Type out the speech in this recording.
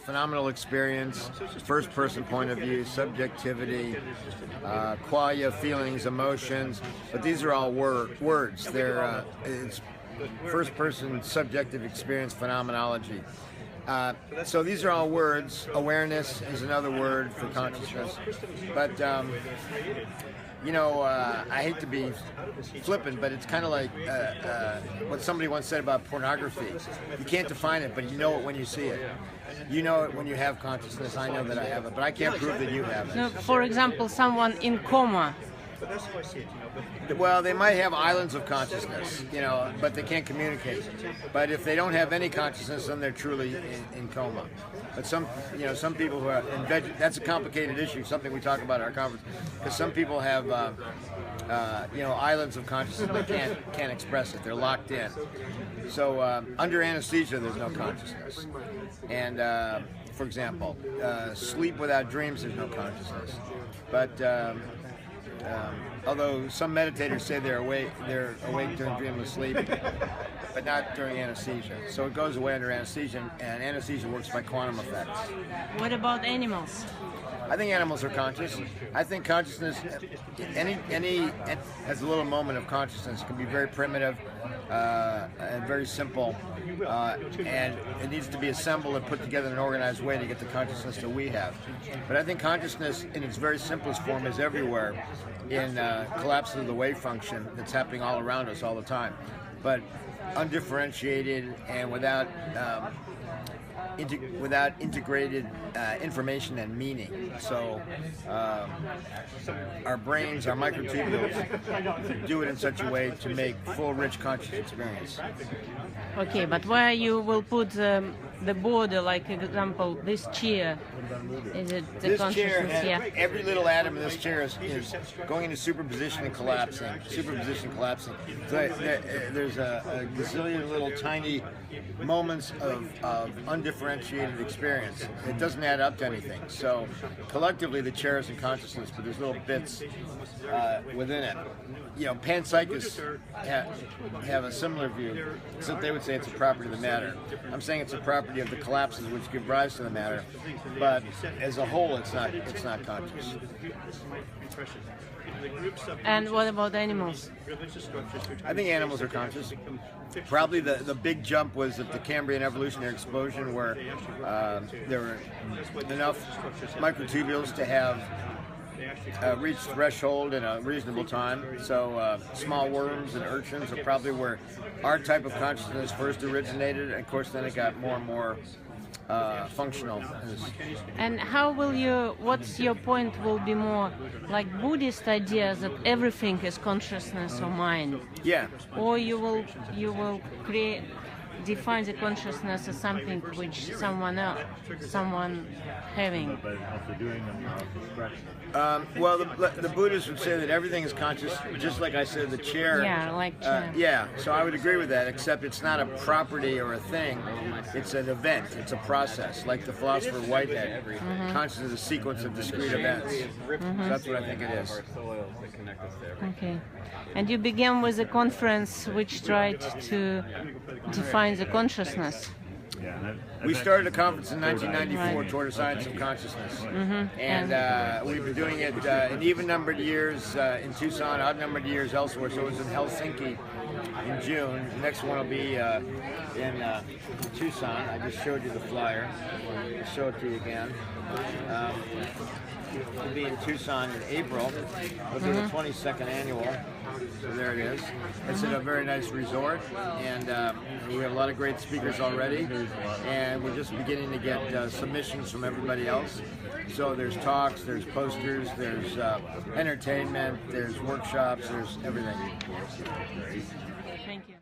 phenomenal experience, first-person point of view, subjectivity, qualia, feelings, emotions, but these are all words. They're it's first-person subjective experience phenomenology. So these are all words. Awareness is another word for consciousness, but you know, I hate to be flippant, but it's kind of like what somebody once said about pornography. You can't define it, but you know it when you see it. You know it when you have consciousness. I know that I have it, but I can't prove that you have it. No, for example, someone in coma. Well, they might have islands of consciousness, you know, but they can't communicate. But if they don't have any consciousness, then they're truly in coma. But some people who are that's a complicated issue, something we talk about at our conference, because some people have, islands of consciousness but can't express it. They're locked in. So under anesthesia, there's no consciousness. And for example, sleep without dreams, there's no consciousness. But although some meditators say they're awake during dreamless sleep, but not during anesthesia. So it goes away under anesthesia, and anesthesia works by quantum effects. What about animals? I think animals are conscious. I think consciousness, any has a little moment of consciousness. It can be very primitive and very simple, and it needs to be assembled and put together in an organized way to get the consciousness that we have. But I think consciousness in its very simplest form is everywhere in collapse of the wave function that's happening all around us all the time, but undifferentiated and without integrated information and meaning. So our brains, our microtubules, do it in such a way to make full, rich conscious experience. Okay, but where you will put the border, like example, this chair, is it the this consciousness? Chair, every little atom in this chair is going into superposition and collapsing. Superposition, collapsing. So there's a gazillion little tiny moments of undifferentiated experience. It doesn't add up to anything. So collectively, the chair is in consciousness, but there's little bits within it. You know, panpsychists have a similar view, except they would say it's a property of the matter. I'm saying it's a property of the collapses which give rise to the matter, but as a whole, it's not conscious. And what about animals? I think animals are conscious. Probably the big jump was at the Cambrian evolutionary explosion, where there were enough microtubules to have reached threshold in a reasonable time. So small worms and urchins are probably where our type of consciousness first originated, and of course then it got more and more functional. And how will you, what's your point, will be more like Buddhist ideas that everything is consciousness or mind? Yeah. Or you will define the consciousness as something which someone having. Well, the Buddhists would say that everything is conscious, just like I said, the chair. Yeah, like chair. Yeah, so I would agree with that, except it's not a property or a thing. It's an event. It's a process, like the philosopher Whitehead. Consciousness is a sequence of discrete events. So that's what I think it is. Okay. And you began with a conference which tried to define the consciousness. We started a conference in 1994 toward a science of consciousness, and we've been doing it in even-numbered years in Tucson, odd-numbered years elsewhere. So it was in Helsinki in June. The next one will be in Tucson. I just showed you the flyer. I'll show it to you again. It'll be in Tucson in April. It'll be the 22nd annual. So there it is. It's in a very nice resort, and we have a lot of great speakers already, and we're just beginning to get submissions from everybody else. So there's talks, there's posters, there's entertainment, there's workshops, there's everything. Thank you.